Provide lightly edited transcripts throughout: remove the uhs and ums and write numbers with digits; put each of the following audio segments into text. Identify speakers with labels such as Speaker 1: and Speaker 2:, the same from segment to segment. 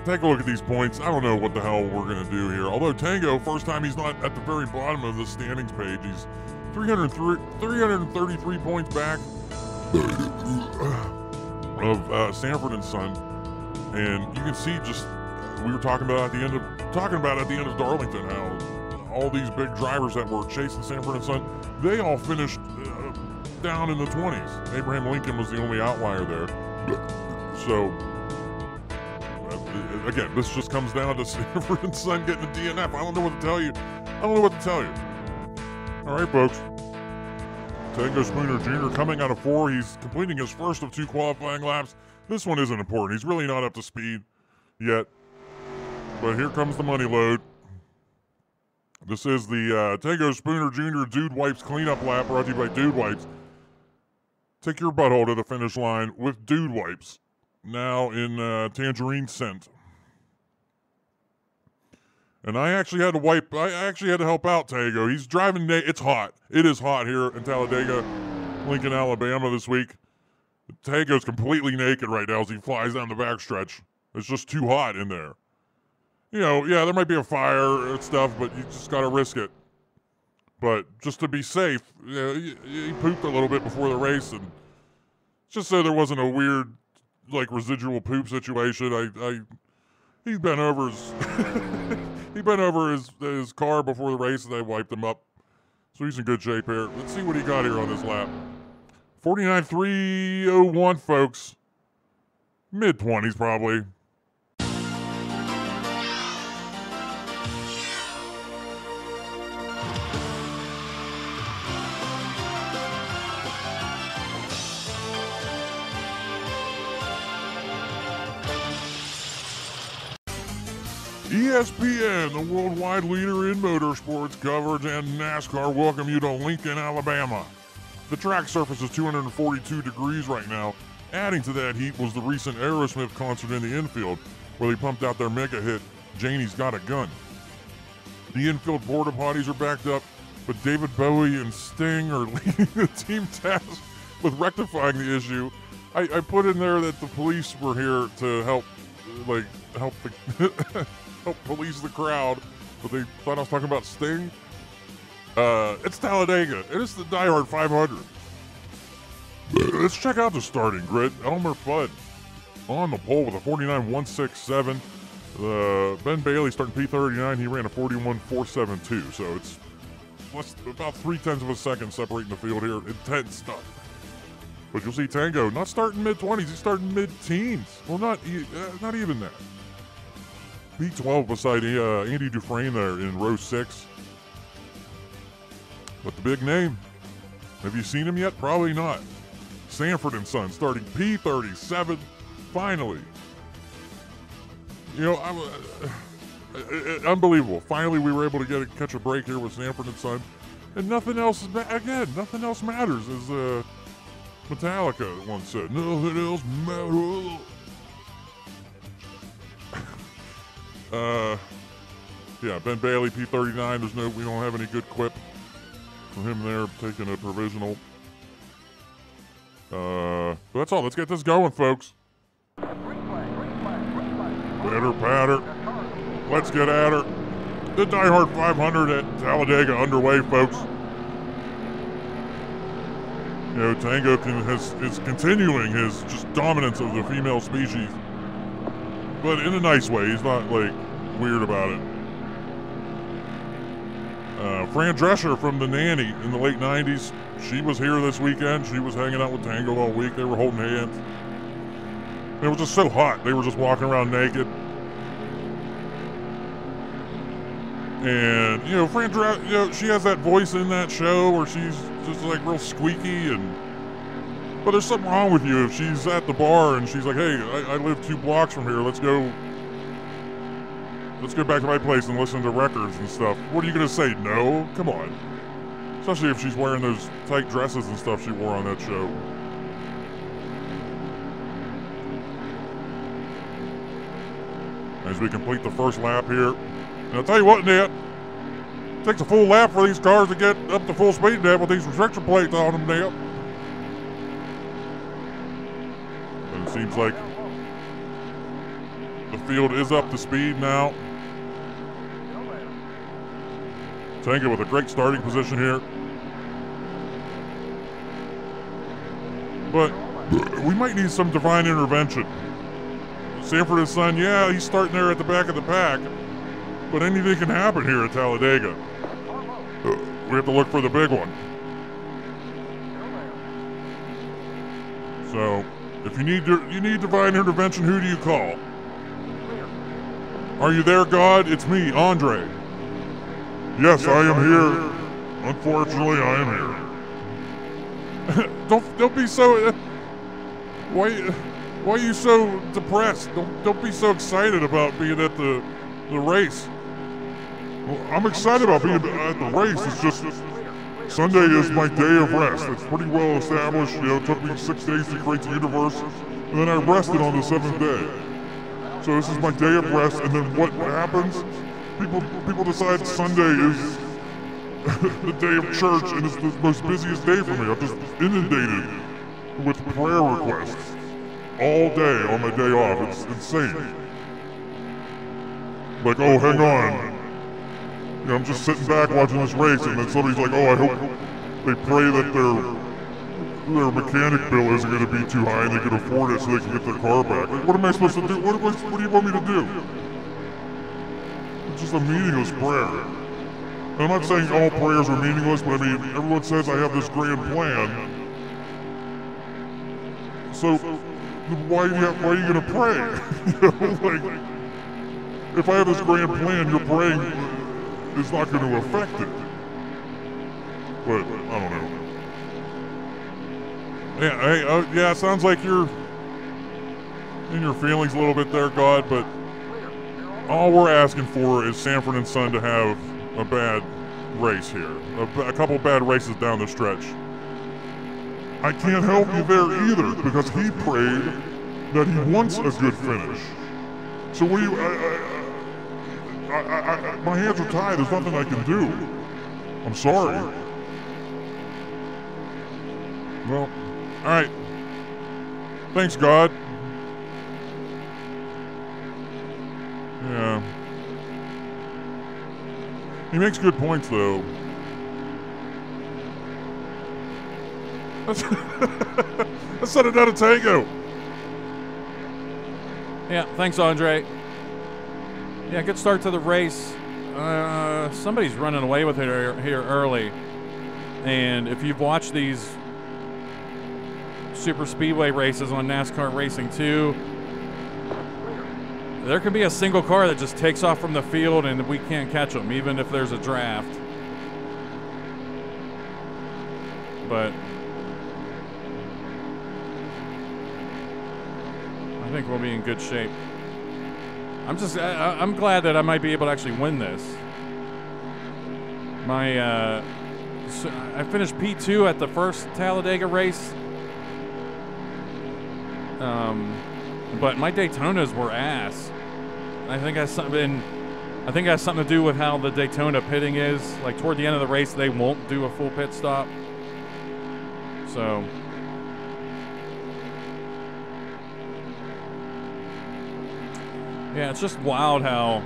Speaker 1: take a look at these points. I don't know what the hell we're going to do here. Although Tango, first time he's not at the very bottom of the standings page. He's 333 points back of Sanford and Son. And you can see just, we were talking about at the end of Darlington, how all these big drivers that were chasing Sanford and Son, they all finished down in the 20s. Abraham Lincoln was the only outlier there. So, again, this just comes down to Sanford and Son getting a DNF. I don't know what to tell you. All right, folks. Tango Spooner Jr. coming out of 4. He's completing his first of 2 qualifying laps. This one isn't important. He's really not up to speed yet. But here comes the money load. This is the Tango Spooner Jr. Dude Wipes cleanup lap brought to you by Dude Wipes. Take your butthole to the finish line with Dude Wipes. Now in tangerine scent. And I actually had to help out Tango. He's driving, it's hot. It is hot here in Talladega, Lincoln, Alabama this week. Tango's completely naked right now as he flies down the backstretch. It's just too hot in there. You know, yeah, there might be a fire and stuff, but you just got to risk it. But just to be safe, you know, he pooped a little bit before the race, and just so there wasn't a weird, like, residual poop situation, he bent over his car before the race, and they wiped him up. So he's in good shape here. Let's see what he got here on this lap. 49.301, folks. Mid-20s, probably. ESPN, the worldwide leader in motorsports coverage and NASCAR, welcome you to Lincoln, Alabama. The track surface is 242 degrees right now. Adding to that heat was the recent Aerosmith concert in the infield, where they pumped out their mega hit, Janie's Got a Gun. The infield porta potties are backed up, but David Bowie and Sting are leading the team task with rectifying the issue. I put in there that the police were here to help police the crowd, but they thought I was talking about Sting. It's Talladega. It is the Die Hard 500. Let's check out the starting grid. Elmer Fudd on the pole with a 49.167. Ben Bailey starting P39. He ran a 41.472. So it's about 0.3 of a second separating the field here. Intense stuff. But you'll see Tango not starting mid-20s. He's starting mid-teens. Well, not even that. P12 beside Andy Dufresne there in row 6. But the big name, have you seen him yet? Probably not. Sanford and Son starting P37. Finally. You know, unbelievable. Finally, we were able to catch a break here with Sanford and Son. And nothing else, nothing else matters, as Metallica once said. Nothing else matters. Yeah, Ben Bailey, P39. We don't have any good quip for him there, taking a provisional. But that's all. Let's get this going, folks. Pitter patter. Let's get at her. The Die Hard 500 at Talladega underway, folks. You know, Tango is continuing his just dominance of the female species. But in a nice way. He's not, like, weird about it. Fran Drescher from The Nanny in the late 90s. She was here this weekend. She was hanging out with Tango all week. They were holding hands. It was just so hot. They were just walking around naked. And, you know, Fran Drescher, you know, she has that voice in that show where she's just, like, real squeaky and... But there's something wrong with you if she's at the bar and she's like, hey, I live 2 blocks from here. Let's go back to my place and listen to records and stuff. What are you going to say? No? Come on. Especially if she's wearing those tight dresses and stuff she wore on that show. As we complete the first lap here. And I'll tell you what, Nat. It takes a full lap for these cars to get up to full speed, Nat, with these restriction plates on them, Nat. Seems like the field is up to speed now. Tango with a great starting position here. But we might need some divine intervention. Sanford and Son, yeah, he's starting there at the back of the pack, but anything can happen here at Talladega. We have to look for the big one. So, if you need divine intervention, who do you call? Are you there, God? It's me, Andre. Yes, I am here. Unfortunately, I am here. Don't be so. Why are you so depressed? Don't be so excited about being at the race. Well, I'm excited about being at the race. It's just Sunday is my day of rest. It's pretty well established. You know, it took me 6 days to create the universe, and then I rested on the 7th day. So this is my day of rest, and then what happens? People decide Sunday is the day of church, and it's the most busiest day for me. I'm just inundated with prayer requests all day on my day off. It's insane. Like, oh, hang on. You know, I'm just sitting back watching this race, and then somebody's like, oh, I hope they pray that their mechanic bill isn't going to be too high and they can afford it so they can get their car back. Like, what am I supposed to do? What do you want me to do? It's just a meaningless prayer. And I'm not saying all prayers are meaningless, but I mean, everyone says I have this grand plan. So, why are you going to pray? You know, like, if I have this grand plan, your praying is not going to affect it. But, I don't know. Yeah, hey, yeah, it sounds like you're in your feelings a little bit there, God, but all we're asking for is Sanford and Son to have a bad race here. A couple bad races down the stretch. I can't help you there either, because he prayed that he wants a good finish. So what do you, my hands are tied, there's nothing I can do. I'm sorry. Well, alright. Thanks, God. Yeah. He makes good points, though. Let's set it down to Tango.
Speaker 2: Yeah, thanks, Andre. Yeah, good start to the race. Somebody's running away with it here early. And if you've watched these super speedway races on NASCAR Racing 2, there can be a single car that just takes off from the field and we can't catch them, even if there's a draft. But I think we'll be in good shape. I'm glad that I might be able to actually win this. I finished P2 at the first Talladega race. But my Daytonas were ass. I think it has something to do with how the Daytona pitting is. Like toward the end of the race, they won't do a full pit stop. So yeah, it's just wild how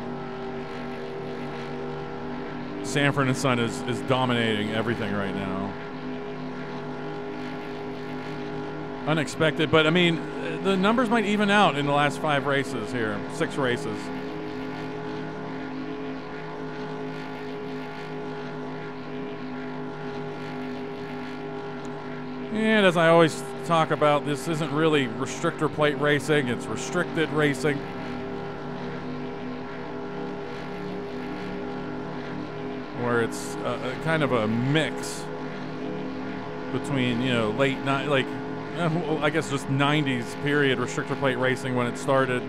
Speaker 2: Sanford and Son is dominating everything right now. Unexpected, but I mean, the numbers might even out in the last 5 races here, 6 races. And as I always talk about, this isn't really restrictor plate racing, it's restricted racing. Where it's kind of a mix between, you know, I guess just 90s period restrictor plate racing when it started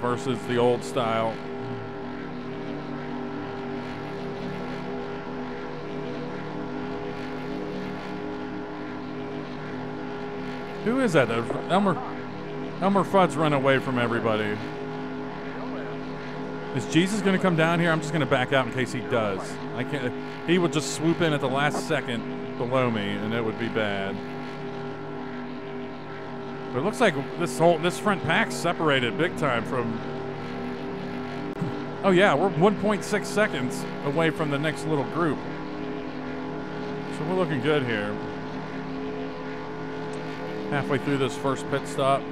Speaker 2: versus the old style. Who is that? Elmer Fudd's run away from everybody. Is Jesus going to come down here? I'm just going to back out in case he does. I can't. He would just swoop in at the last second below me, and it would be bad. But it looks like this front pack's separated big time from. Oh yeah, we're 1.6 seconds away from the next little group. So we're looking good here. Halfway through this first pit stop.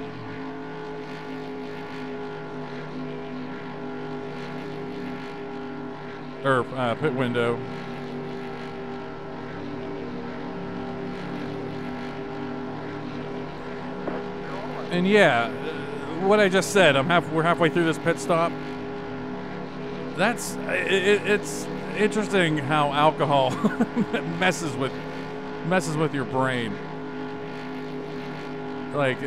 Speaker 2: Or pit window. And yeah, what I just said, we're halfway through this pit stop. It's interesting how alcohol messes with your brain. Like,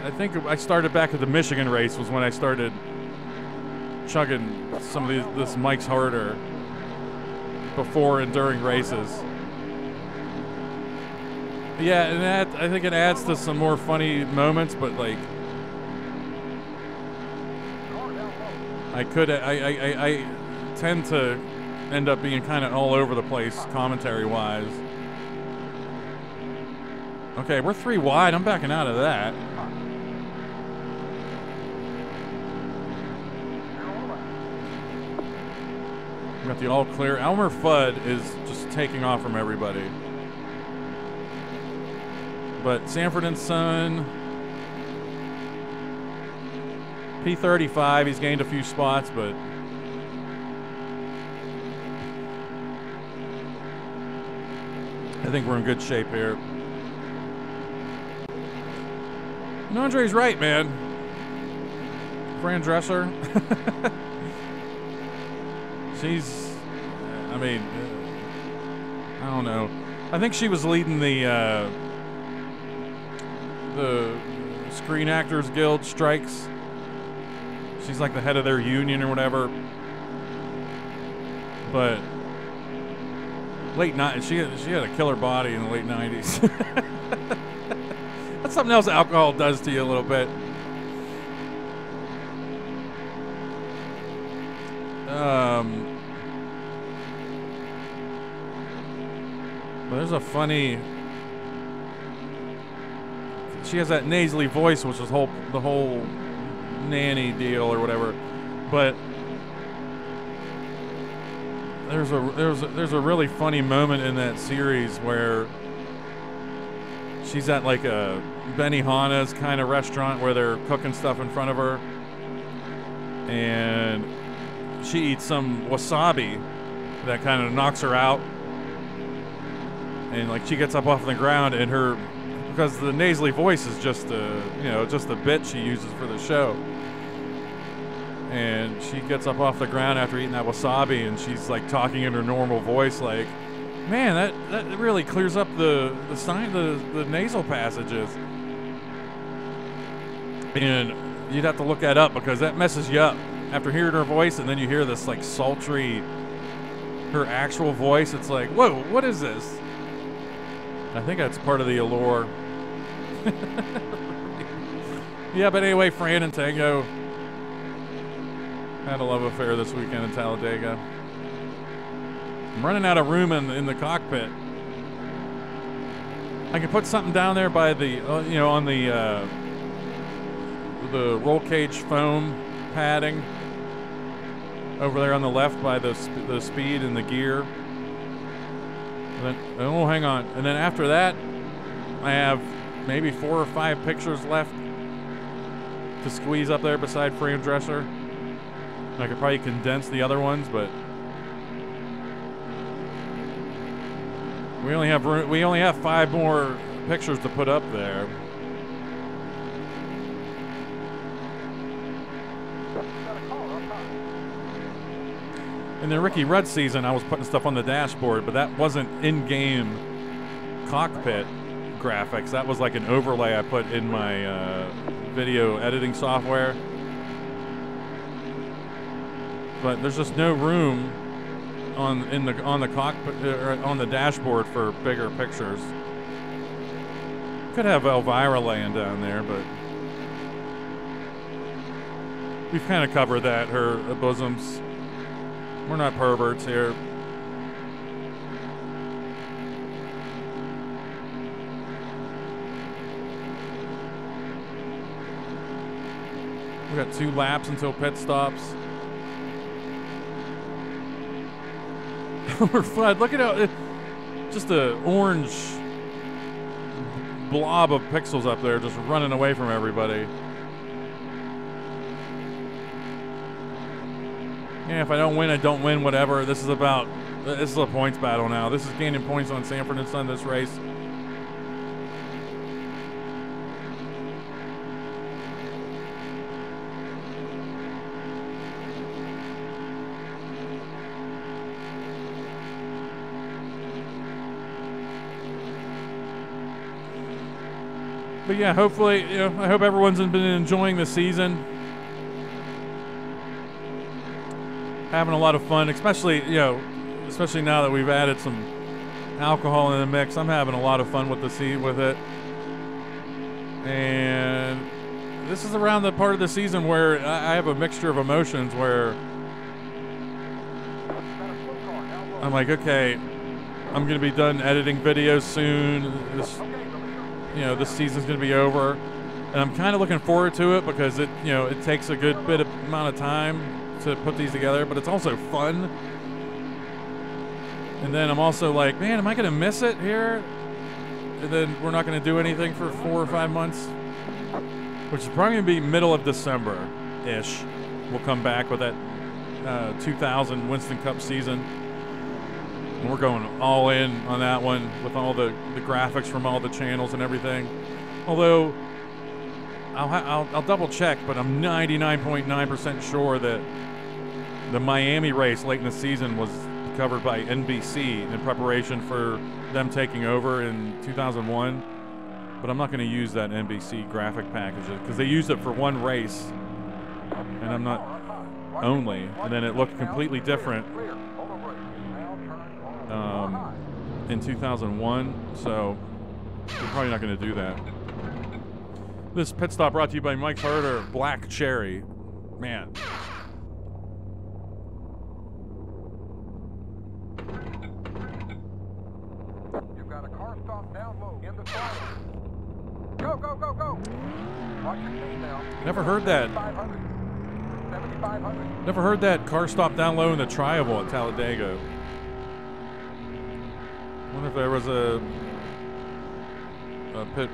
Speaker 2: I think I started back at the Michigan race was when I started chugging some of this Mike's Harder before and during races. Yeah, and I think it adds to some more funny moments, but like, I tend to end up being kind of all over the place commentary-wise. Okay, we're 3 wide. I'm backing out of that. We got the all clear. Elmer Fudd is just taking off from everybody. But Sanford and Son, P35, he's gained a few spots, but I think we're in good shape here. And Andre's right, man. Fran Dresser. She's, I mean, I don't know. I think she was leading the Screen Actors Guild strikes. She's like the head of their union or whatever. But late night, she had a killer body in the late 90s. That's something else alcohol does to you a little bit. But there's a funny. She has that nasally voice, which is the whole nanny deal or whatever. But there's a really funny moment in that series where she's at like a Benihana's kind of restaurant where they're cooking stuff in front of her, and she eats some wasabi that kind of knocks her out, and like she gets up off the ground, and because the nasally voice is just a bit she uses for the show, and she gets up off the ground after eating that wasabi, and she's like talking in her normal voice, like, man, that really clears up the nasal passages. And you'd have to look that up because that messes you up. After hearing her voice and then you hear this like sultry, her actual voice, it's like, whoa, what is this? I think that's part of the allure. Yeah, but anyway, Fran and Tango had a love affair this weekend in Talladega. I'm running out of room in the cockpit. I can put something down there by the, on the roll cage foam padding over there on the left by the speed and the gear. And then, oh, hang on. And then after that, I have maybe 4 or 5 pictures left to squeeze up there beside Fran Dresser. I could probably condense the other ones, but we only have 5 more pictures to put up there. In the Ricky Rudd season, I was putting stuff on the dashboard, but that wasn't in-game cockpit graphics. That was like an overlay I put in my video editing software. But there's just no room on the cockpit on the dashboard for bigger pictures. Could have Elvira laying down there, but we've kind of covered that. Her bosoms. We're not perverts here. We got 2 laps until pit stops. We're fun. Look at how just a orange blob of pixels up there just running away from everybody. Yeah, if I don't win, I don't win, whatever. This is a points battle now. This is gaining points on Sanford and Son this race. But yeah, hopefully, I hope everyone's been enjoying the season. Having a lot of fun, especially now that we've added some alcohol in the mix. I'm having a lot of fun with it. And this is around the part of the season where I have a mixture of emotions where I'm like, okay, I'm going to be done editing videos soon. This season's going to be over, and I'm kind of looking forward to it because it takes a good amount of time to put these together, but it's also fun. And then I'm also like, man, am I going to miss it here? And then we're not going to do anything for 4 or 5 months, which is probably going to be middle of December-ish. We'll come back with that 2000 Winston Cup season. And we're going all in on that one with all the graphics from all the channels and everything. Although I'll double check, but I'm 99.9% sure that the Miami race late in the season was covered by NBC in preparation for them taking over in 2001. But I'm not going to use that NBC graphic package because they used it for one race, and I'm not only, and then it looked completely different in 2001, so we're probably not going to do that. This pit stop brought to you by Mike's Harder Black Cherry. Man.
Speaker 3: You've got a car stop down low in the fire. Go, go, go, go. Watch your speed now.
Speaker 2: Never heard that.
Speaker 3: 7,500.
Speaker 2: Never heard that car stop down low in the Tri-Oval at Talladega. I wonder if there was a pit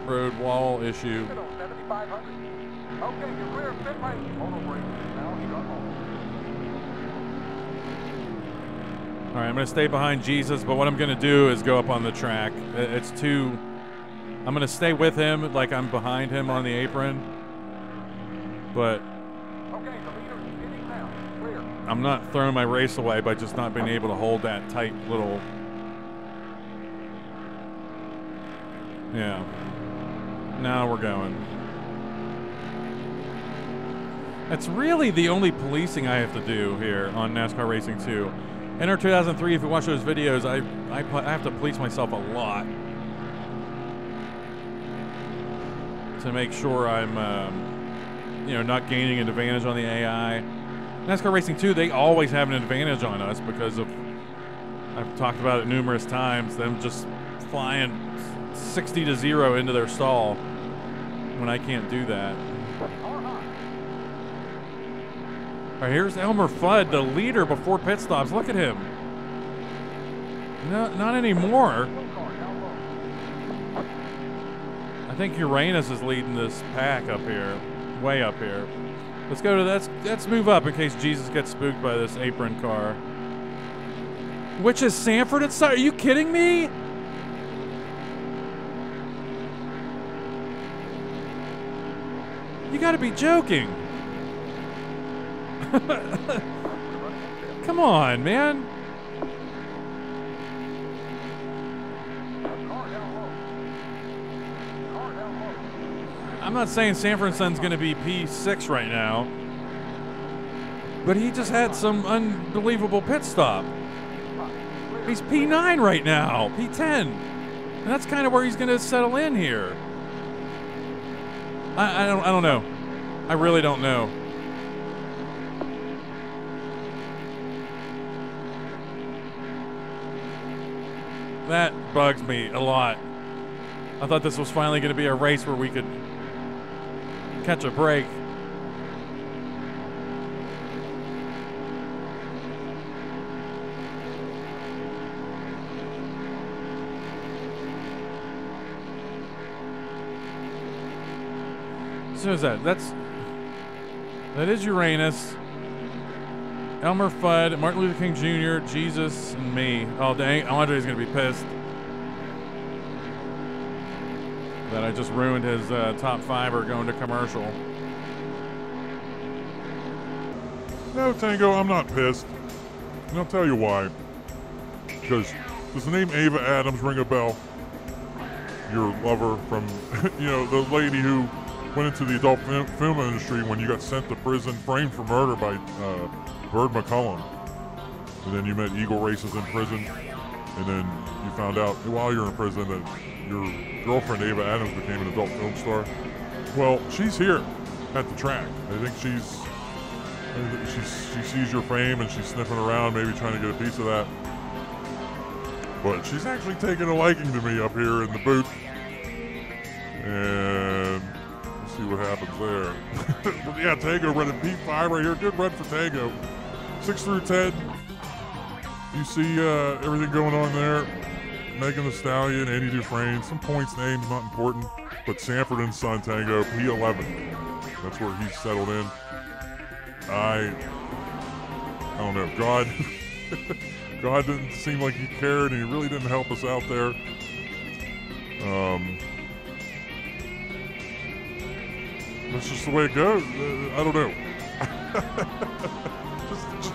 Speaker 2: road wall issue.
Speaker 3: 7,500. Okay, you're clear of pit lane. Hold on, brake. Now shut off.
Speaker 2: All right, I'm going to stay behind Jesus, but what I'm going to do is go up on the track. I'm going to stay with him like I'm behind him on the apron, but
Speaker 3: Okay, the leader is getting now. Clear.
Speaker 2: I'm not throwing my race away by just not being able to hold that tight little... Yeah. Now we're going. That's really the only policing I have to do here on NASCAR Racing 2. NR 2003, if you watch those videos, I have to police myself a lot to make sure I'm, not gaining an advantage on the AI. NASCAR Racing 2, they always have an advantage on us because of, I've talked about it numerous times, them just flying 60 to 0 into their stall when I can't do that. All right, here's Elmer Fudd, the leader before pit stops. Look at him. No, not anymore. I think Uranus is leading this pack up here, way up here. Let's go to let's move up in case Jesus gets spooked by this apron car. Which is Sanford and Son? Are you kidding me? You gotta be joking. Come on, man. I'm not saying Sanford and Son's gonna be P6 right now, but he just had some unbelievable pit stop. He's P9 right now, P10. And that's kind of where he's gonna settle in here. I don't know. I really don't know. That bugs me a lot. I thought this was finally going to be a race where we could catch a break. So is that? That is Uranus. Elmer Fudd, Martin Luther King Jr., Jesus, and me. Oh, dang. Andre's going to be pissed that I just ruined his top fiver going to commercial.
Speaker 1: No, Tango, I'm not pissed. And I'll tell you why. Because does the name Ava Adams ring a bell? Your lover from, the lady who went into the adult film industry when you got sent to prison, framed for murder by Bird McCullum. And then you met Eagle Races in prison. And then you found out while you're in prison that your girlfriend Ava Adams became an adult film star. Well, she's here at the track. I think she sees your fame and she's sniffing around, maybe trying to get a piece of that. But she's actually taken a liking to me up here in the booth. And we'll see what happens there. But yeah, Tango running P5 right here. Good run for Tango. 6 through 10. You see everything going on there. Megan Thee Stallion, Andy Dufresne, some points names, not important. But Sanford and Son Tango, P11. That's where he's settled in. I don't know. God didn't seem like he cared, and he really didn't help us out there. That's just the way it goes. I don't know. just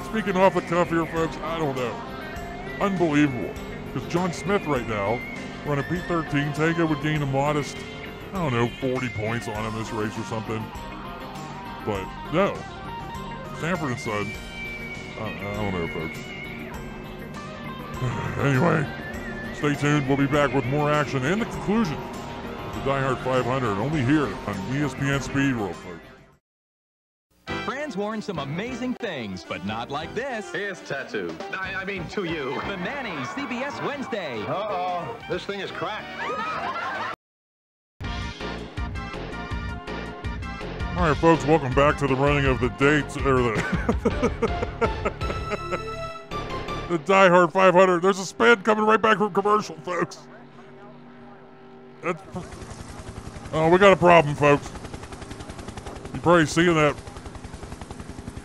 Speaker 1: speaking off the cuff here, folks, I don't know. Unbelievable. Because John Smith right now, running P13, Tango would gain a modest, 40 points on him this race or something. But no. Sanford and Son, I don't know, folks. Anyway, stay tuned. We'll be back with more action and the conclusion of the Die Hard 500, only here on ESPN Speed World, folks.
Speaker 4: Fran's worn some amazing things, but not like this.
Speaker 5: Here's tattoo. I mean to you.
Speaker 4: The Nanny, CBS Wednesday.
Speaker 5: Uh-oh, this thing is cracked.
Speaker 1: All right, folks, welcome back to the running of the dates, or the the Die Hard 500. There's a spin coming right back from commercial, folks. Oh, we got a problem, folks. You're probably seeing that.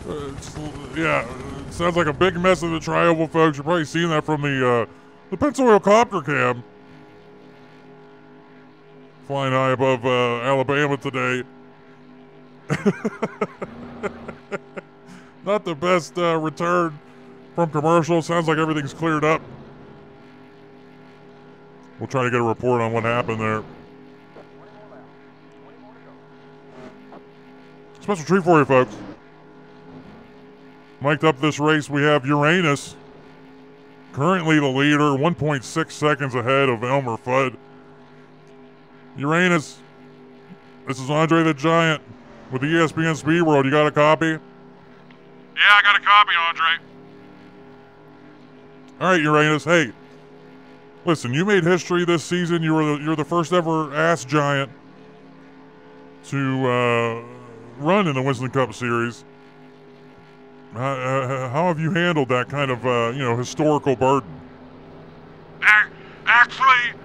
Speaker 1: It sounds like a big mess in the trioval, folks. You're probably seeing that from the pencil oil copter cam. Flying high above Alabama today. Not the best return from commercial. Sounds like everything's cleared up. We'll try to get a report on what happened there. Special treat for you, folks. Mic'd up this race, we have Uranus, currently the leader, 1.6 seconds ahead of Elmer Fudd. Uranus, this is Andre the Giant with the ESPN Speed World. You got a copy?
Speaker 6: Yeah, I got a copy, Andre.
Speaker 1: All right, Uranus. Hey, listen, you made history this season. You're the first ever ass giant to run in the Winston Cup Series. How have you handled that kind of historical burden?
Speaker 6: Actually,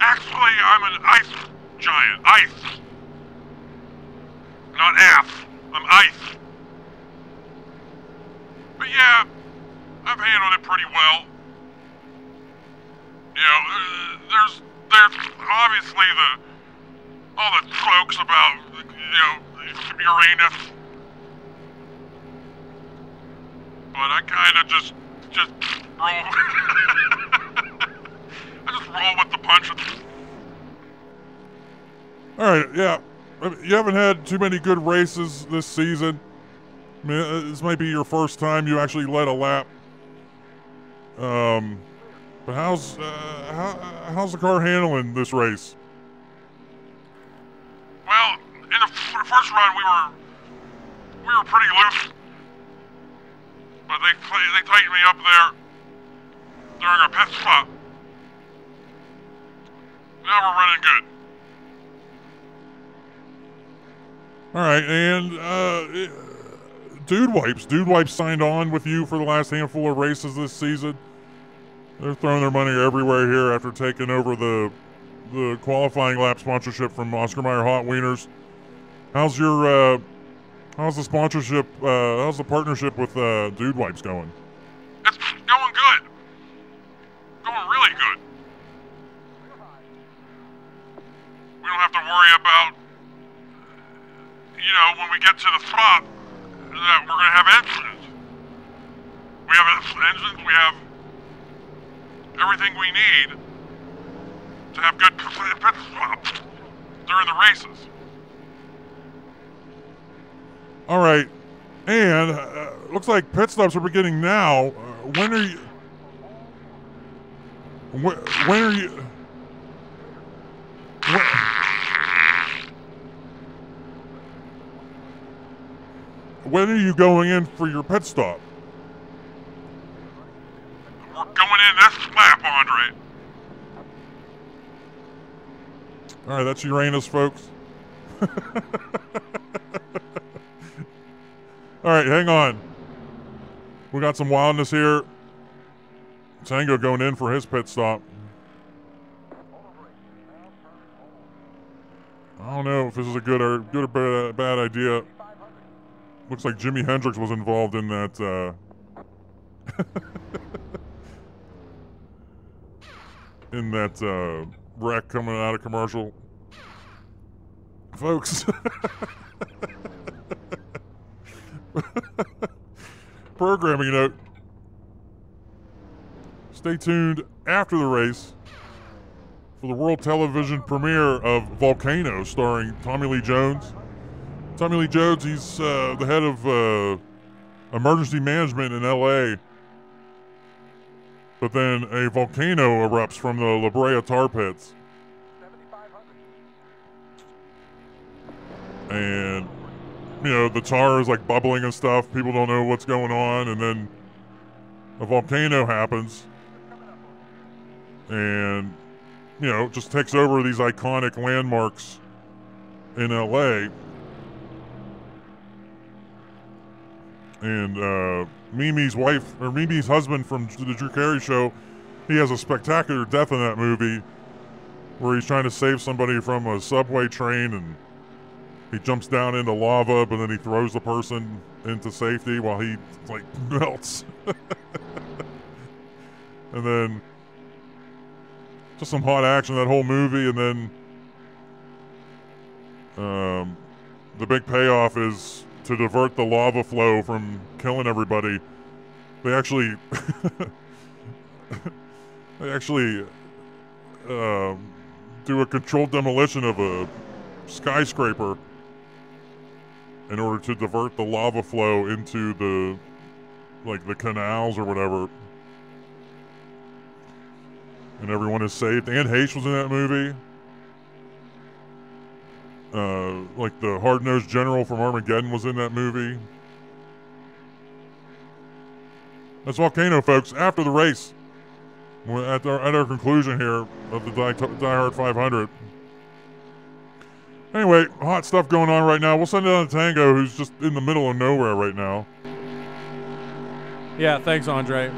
Speaker 6: I'm an ice giant. Ice. Not ass. I'm ice. But yeah, I've handled it pretty well. There's obviously all the jokes about, Uranus. But I kind of just roll. I just roll with the punches.
Speaker 1: All right, yeah. You haven't had too many good races this season. I mean, this might be your first time you actually led a lap. But how's the car handling this race?
Speaker 6: Well, in the first run we were pretty loose. But they tightened me up there during our pit stop. Now we're running good.
Speaker 1: All right, and Dude Wipes signed on with you for the last handful of races this season. They're throwing their money everywhere here after taking over the qualifying lap sponsorship from Oscar Mayer Hot Wieners. How's how's the sponsorship, how's the partnership with, Dude Wipes going?
Speaker 6: It's going good. Going really good. We don't have to worry about, you know, when we get to the top, that we're gonna have engines. We have engines, we have everything we need to have good pit stops during the races.
Speaker 1: All right, and looks like pit stops are beginning now. When are you? When are you? When are you going in for your pit stop?
Speaker 6: We're going in this lap, Andre.
Speaker 1: All right, that's Uranus, folks. All right, hang on. We got some wildness here. Tango going in for his pit stop. I don't know if this is a good or bad idea. Looks like Jimi Hendrix was involved in that. In that wreck coming out of commercial, folks. Programming note. Stay tuned after the race for the world television premiere of Volcano starring Tommy Lee Jones. Tommy Lee Jones, he's the head of emergency management in LA. But then a volcano erupts from the La Brea tar pits. And, you know, the tar is like bubbling and stuff. People don't know what's going on. And then a volcano happens. And, you know, just takes over these iconic landmarks in LA. And Mimi's wife, or Mimi's husband from the Drew Carey show, he has a spectacular death in that movie where he's trying to save somebody from a subway train and he jumps down into lava, but then he throws the person into safety while he, like, melts. And then just some hot action that whole movie, and then the big payoff is to divert the lava flow from killing everybody. They actually do a controlled demolition of a skyscraper in order to divert the lava flow into the canals or whatever. And everyone is saved. Anne Heche was in that movie. Like the hard-nosed general from Armageddon was in that movie. That's Volcano, folks. After the race, we're at our conclusion here of the Die Hard 500. Anyway, hot stuff going on right now. We'll send it on to Tango, who's just in the middle of nowhere right now.
Speaker 2: Yeah, thanks, Andre.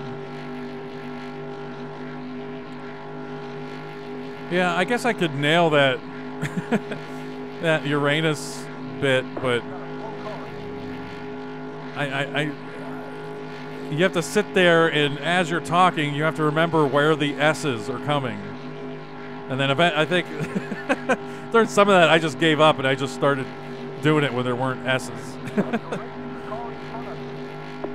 Speaker 2: Yeah, I guess I could nail that that Uranus bit, but you have to sit there, and as you're talking, you have to remember where the S's are coming. And then I think there's some of that I just gave up, and I just started doing it when there weren't S's.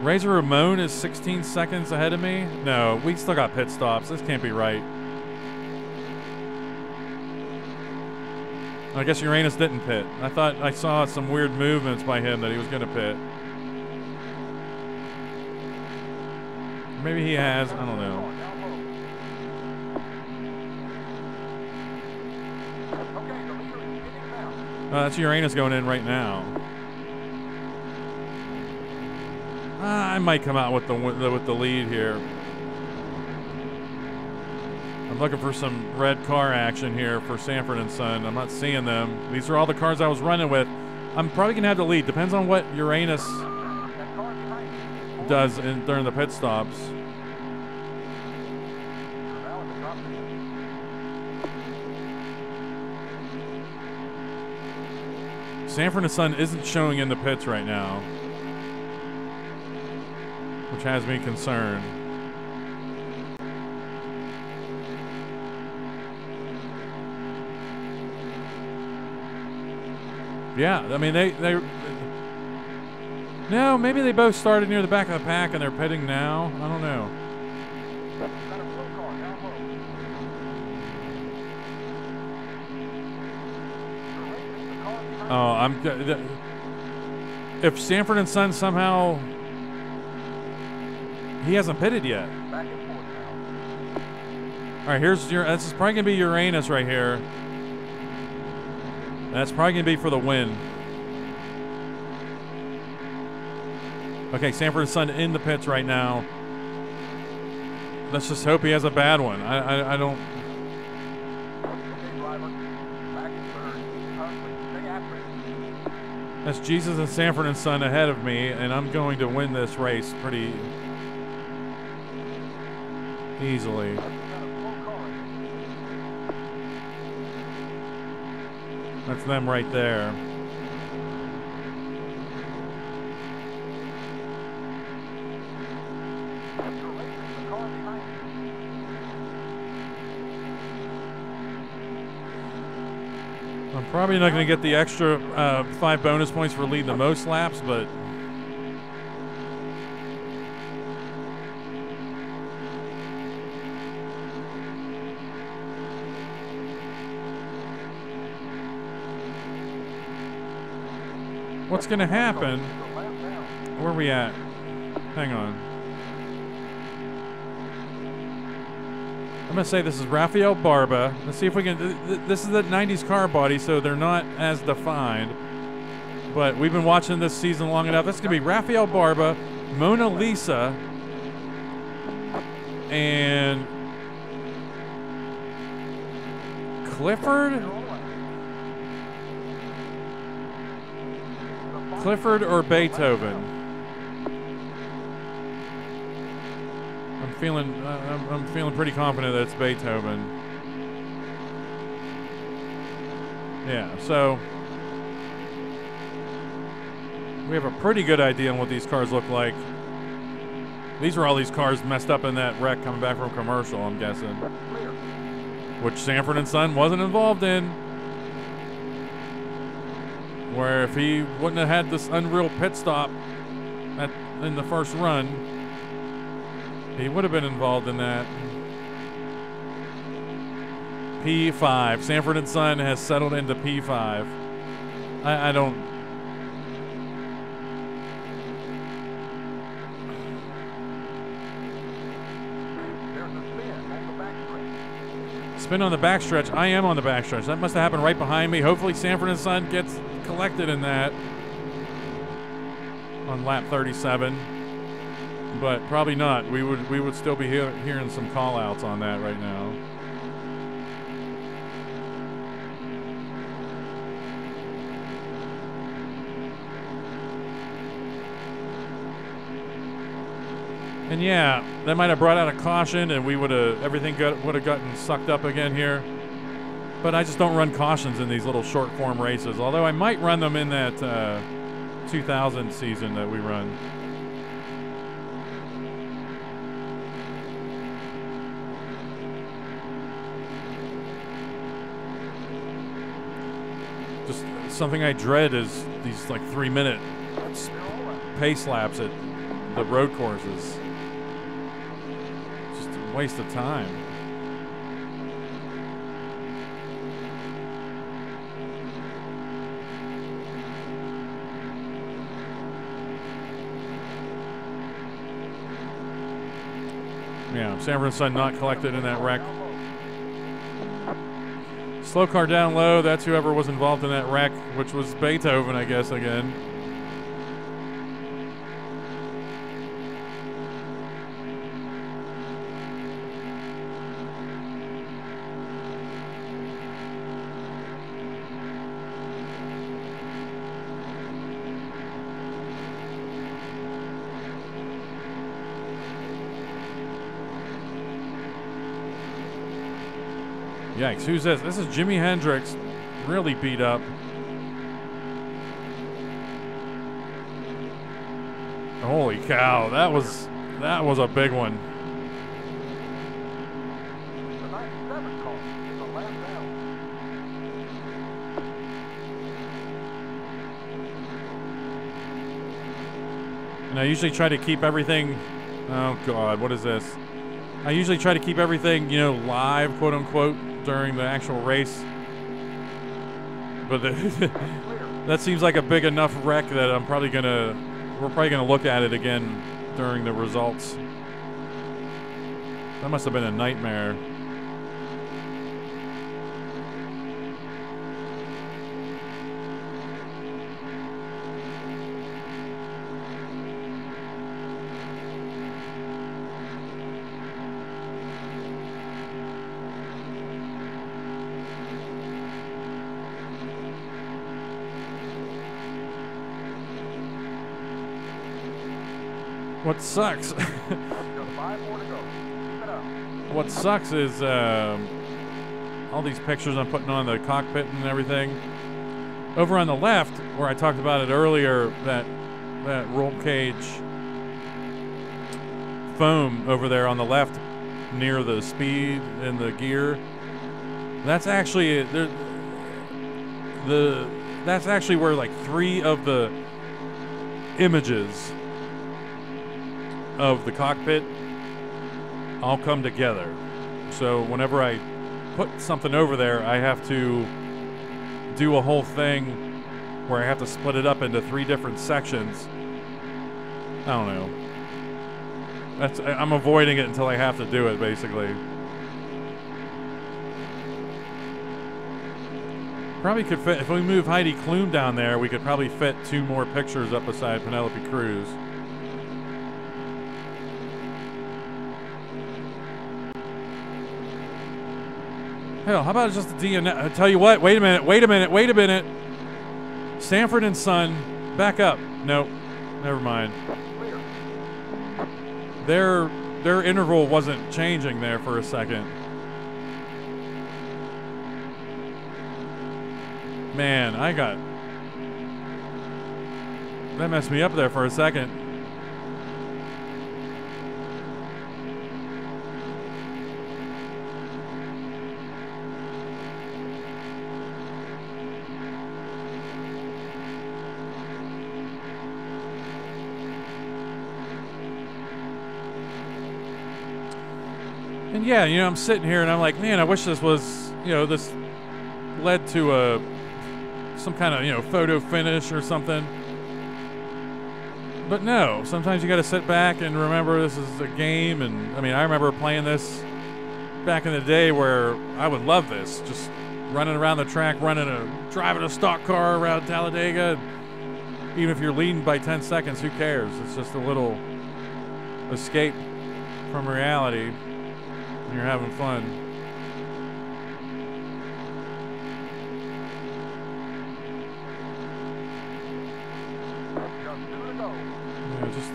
Speaker 2: Razor Ramon is 16 seconds ahead of me? No, we still got pit stops. This can't be right. I guess Uranus didn't pit. I thought I saw some weird movements by him that he was going to pit. Maybe he has. I don't know. That's Uranus going in right now. I might come out with the lead here. I'm looking for some red car action here for Sanford and Son. I'm not seeing them. These are all the cars I was running with. I'm probably going to have the lead. Depends on what Uranus does during the pit stops. Sanford and Son isn't showing in the pits right now, which has me concerned. Yeah, I mean, they no, maybe they both started near the back of the pack and they're pitting now. I don't know.
Speaker 3: Got a slow car down low. You're racing the car behind
Speaker 2: If Sanford and Son somehow he hasn't pitted yet.
Speaker 3: back and forth now.
Speaker 2: All right, here's your. This is probably gonna be Uranus right here. That's probably gonna be for the win. Okay, Sanford and Son in the pits right now. Let's just hope he has a bad one. I don't.
Speaker 3: Okay, driver. Back in third. Hustley, stay after it.
Speaker 2: That's Jesus and Sanford and Son ahead of me, and I'm going to win this race pretty easily.
Speaker 3: Got a slow car in it.
Speaker 2: That's them right there.
Speaker 3: You're racing the car behind you.
Speaker 2: I'm probably not going to get the extra 5 bonus points for leading the most laps, but what's going to happen?
Speaker 3: You're lap down.
Speaker 2: Where are we at? Hang on. I'm going to say this is Rafael Barba. Let's see if we can. This is the 90s car body, so they're not as defined. But we've been watching this season long enough. This is going to be Rafael Barba, Mona Lisa, and Clifford? Clifford or Beethoven? I'm feeling pretty confident that it's Beethoven. Yeah, so we have a pretty good idea on what these cars look like. These are all these cars messed up in that wreck coming back from commercial, I'm guessing. Which Sanford and Son wasn't involved in. Where if he wouldn't have had this unreal pit stop in the first run, he would have been involved in that. P5. Sanford and Son has settled into P5. I don't.
Speaker 3: There's a spin on the backstretch.
Speaker 2: Spin on the backstretch. I am on the backstretch. That must have happened right behind me. Hopefully Sanford and Son gets collected in that on lap 37. But probably not. We would still be hearing some call-outs on that right now. And yeah, that might have brought out a caution, and we would have would have gotten sucked up again here. But I just don't run cautions in these little short form races. Although I might run them in that 2000 season that we run. Just something I dread is these like 3-minute pace laps at the road courses. Just a waste of time. Yeah, Sanford and Son not collected in that wreck. Slow car down low, that's whoever was involved in that wreck, which was Beethoven, I guess, again. Yikes, who's this? This is Jimi Hendrix, really beat up. Holy cow, that was a big one.
Speaker 3: The 97 car is a lap down.
Speaker 2: And I usually try to keep everything. Oh God, what is this? I usually try to keep everything, you know, live, quote unquote, during the actual race. But that seems like a big enough wreck that we're probably gonna look at it again during the results. That must have been a nightmare. What sucks?
Speaker 3: Just 5 more to go. Keep it up.
Speaker 2: What sucks is all these pictures I'm putting on the cockpit and everything. Over on the left, where I talked about it earlier, that roll cage foam over there on the left, near the speed and the gear. That's actually that's actually where like 3 of the images of the cockpit all come together. So whenever I put something over there, I have to do a whole thing where I have to split it up into 3 different sections. I don't know. I'm avoiding it until I have to do it, basically. Probably could fit, if we move Heidi Klum down there, we could probably fit 2 more pictures up beside Penelope Cruz. Hell, how about just the DNF? I tell you what, wait a minute. Sanford and Son, back up. Nope, never mind. Their interval wasn't changing there for a second. Man, that messed me up there for a second. And yeah, you know, I'm sitting here and I'm like, man, I wish this was, you know, this led to some kind of, you know, photo finish or something. But no, sometimes you got to sit back and remember this is a game. And I mean, I remember playing this back in the day where I would love this, just running around the track, driving a stock car around Talladega. Even if you're leading by 10 seconds, who cares? It's just a little escape from reality. And you're having fun. Yeah, just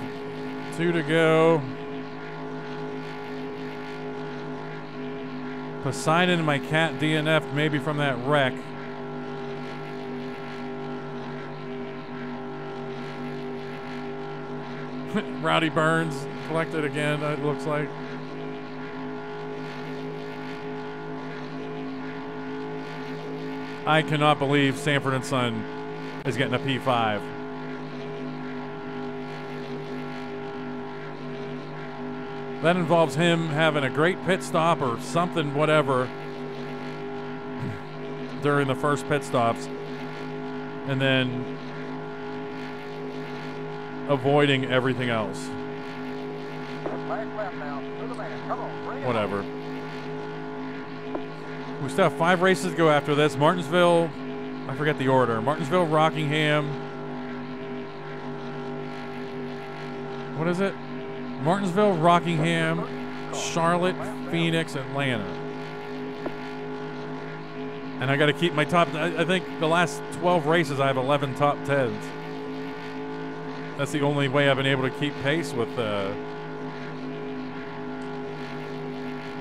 Speaker 2: 2 to go. Poseidon and my cat DNF maybe from that wreck. Rowdy Burns collected again, it looks like. I cannot believe Sanford and Son is getting a P5. That involves him having a great pit stop or something, whatever, during the first pit stops, and then avoiding everything else. Whatever. We still have 5 races to go after this. Martinsville, I forget the order. Martinsville, Rockingham. What is it? Martinsville, Rockingham, Charlotte, Phoenix, Atlanta. And I got to keep my top. I think the last 12 races I have 11 top 10s. That's the only way I've been able to keep pace with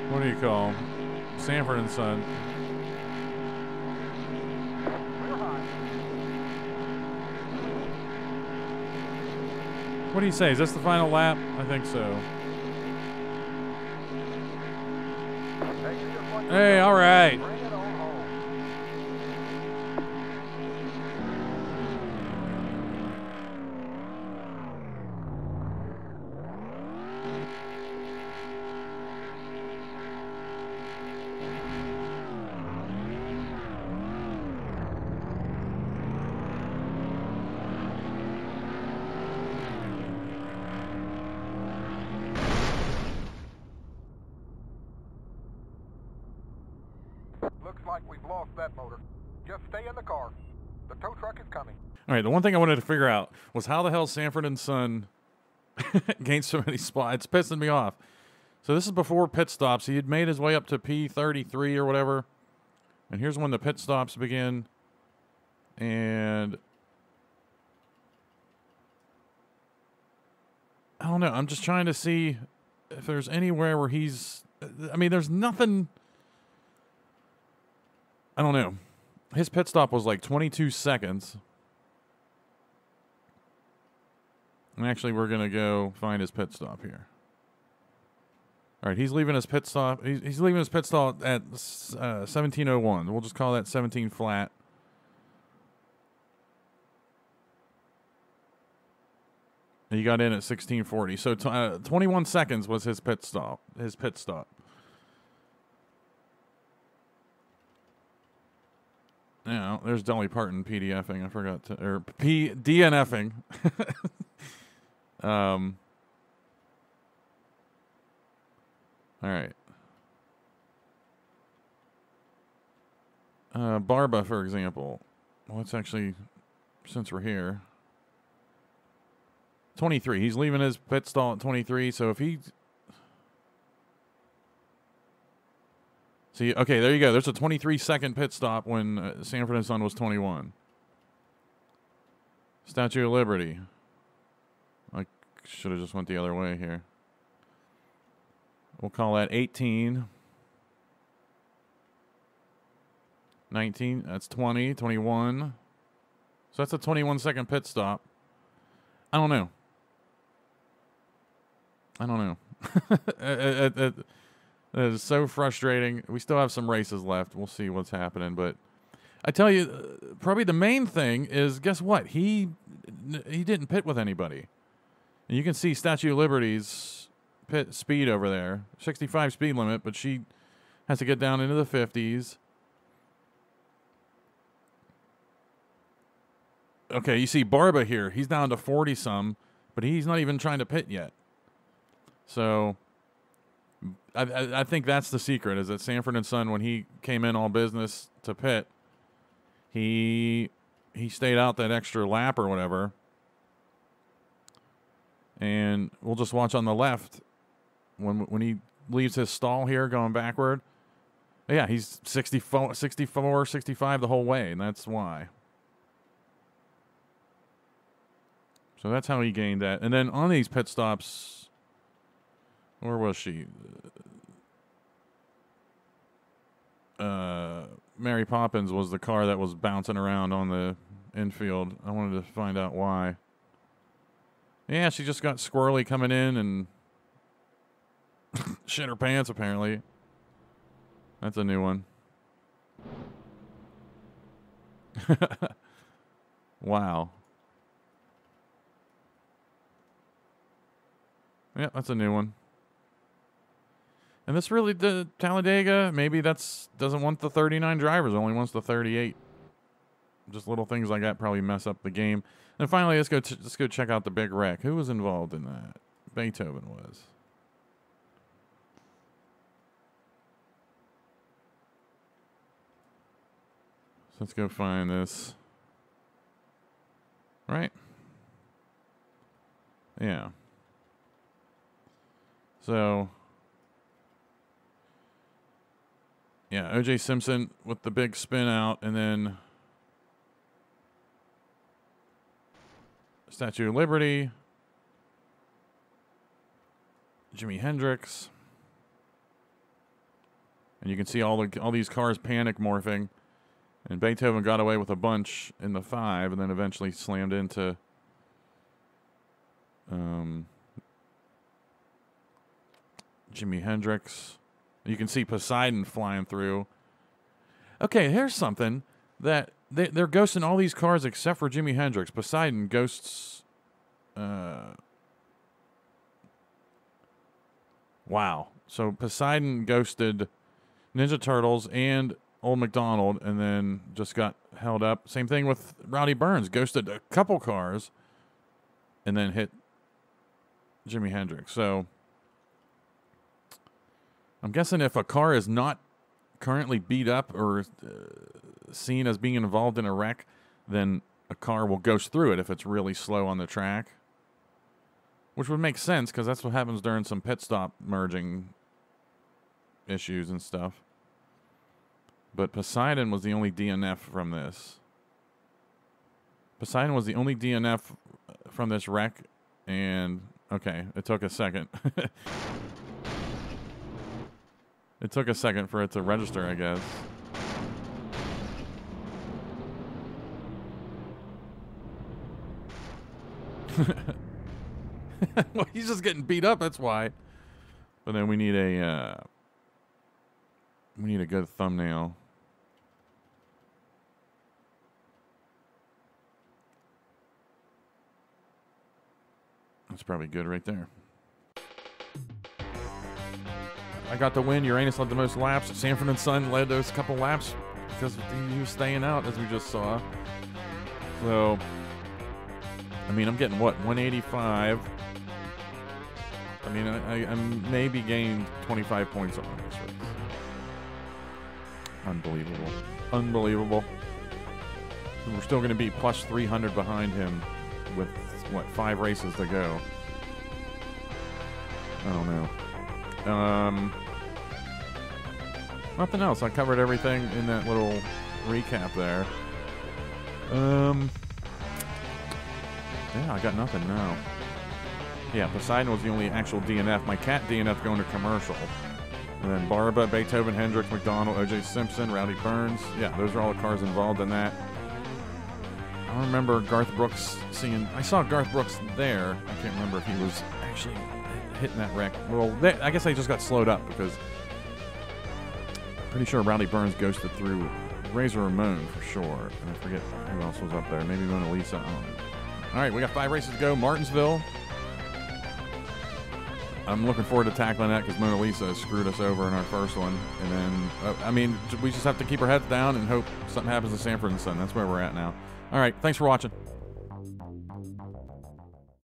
Speaker 2: what do you call them? Sanford and Son. What do you say? Is this the final lap? I think so. Hey, all right.
Speaker 3: Bring it on home. Looks like we've lost that motor. Just stay in the car. The tow truck is coming.
Speaker 2: All right, the one thing I wanted to figure out was how the hell Sanford and Son gained so many spots. It's pissing me off. So this is before pit stops. He had made his way up to P33 or whatever. And here's when the pit stops begin. And I don't know. I'm just trying to see if there's anywhere where he's... I mean, there's nothing... I don't know. His pit stop was like 22 seconds. And actually, we're going to go find his pit stop here. All right, he's leaving his pit stop. He's leaving his pit stop at 17:01. We'll just call that 17 flat. And he got in at 16:40. So 21 seconds was his pit stop. Yeah, there's Dolly Parton PDFing. I forgot to, or DNFing. All right. Barba, for example. Well, let's actually, since we're here. 23. He's leaving his pit stall at 23. So if he... See, okay, there you go. There's a 23-second pit stop when Sanford and Son was 21. Statue of Liberty. I should have just went the other way here. We'll call that 18. 19. That's 20. 21. So that's a 21-second pit stop. I don't know. It is so frustrating. We still have some races left. We'll see what's happening. But I tell you, probably the main thing is, guess what? He didn't pit with anybody. And you can see Statue of Liberty's pit speed over there. 65 speed limit, but she has to get down into the 50s. Okay, you see Barba here. He's down to 40-some, but he's not even trying to pit yet. So... I think that's the secret, is that Sanford and Son, when he came in all business to pit, he stayed out that extra lap or whatever. And we'll just watch on the left when he leaves his stall here going backward. Yeah, he's 64, 65 the whole way, and that's why. So that's how he gained that. And then on these pit stops... Where was she? Mary Poppins was the car that was bouncing around on the infield. I wanted to find out why. Yeah, she just got squirrely coming in and shit her pants, apparently. That's a new one. Wow. Yeah, that's a new one. And this really, the Talladega, maybe doesn't want the 39 drivers, only wants the 38. Just little things like that probably mess up the game. And finally, let's go check out the big wreck. Who was involved in that? Beethoven was. So let's go find this. Right? Yeah. So... Yeah, O.J. Simpson with the big spin out, and then Statue of Liberty, Jimi Hendrix, and you can see all these cars panic morphing, and Beethoven got away with a bunch in the 5, and then eventually slammed into Jimi Hendrix. You can see Poseidon flying through. Okay, here's something that they're ghosting all these cars except for Jimi Hendrix. Poseidon ghosts. Wow. So Poseidon ghosted Ninja Turtles and Old MacDonald, and then just got held up. Same thing with Rowdy Burns. Ghosted a couple cars, and then hit Jimi Hendrix. So I'm guessing if a car is not currently beat up or seen as being involved in a wreck, then a car will ghost through it if it's really slow on the track. Which would make sense, because that's what happens during some pit stop merging issues and stuff. But Poseidon was the only DNF from this. Poseidon was the only DNF from this wreck, and okay, it took a second. It took a second for it to register, I guess. Well, he's just getting beat up, that's why. But then we need a good thumbnail. That's probably good right there. I got the win. Uranus led the most laps. Sanford and Son led those couple laps because he was staying out, as we just saw. So, I mean, I'm getting what, 185. I mean, I maybe gained 25 points on this race. Unbelievable. Unbelievable. We're still going to be plus 300 behind him with, what, 5 races to go. I don't know. Nothing else. I covered everything in that little recap there. Yeah, I got nothing now. Yeah, Poseidon was the only actual DNF. My cat DNF going to commercial. And then Barba, Beethoven, Hendricks, McDonald, O.J. Simpson, Rowdy Burns. Yeah, those are all the cars involved in that. I don't remember Garth Brooks seeing... I saw Garth Brooks there. I can't remember if he was actually hitting that wreck. Well, I guess they just got slowed up because... Pretty sure Rowdy Burns ghosted through Razor Ramon for sure. And I forget who else was up there. Maybe Mona Lisa. I don't know. All right, we got 5 races to go. Martinsville. I'm looking forward to tackling that because Mona Lisa screwed us over in our first one. And then, I mean, we just have to keep our heads down and hope something happens to Sanford and Son. That's where we're at now. All right, thanks for watching.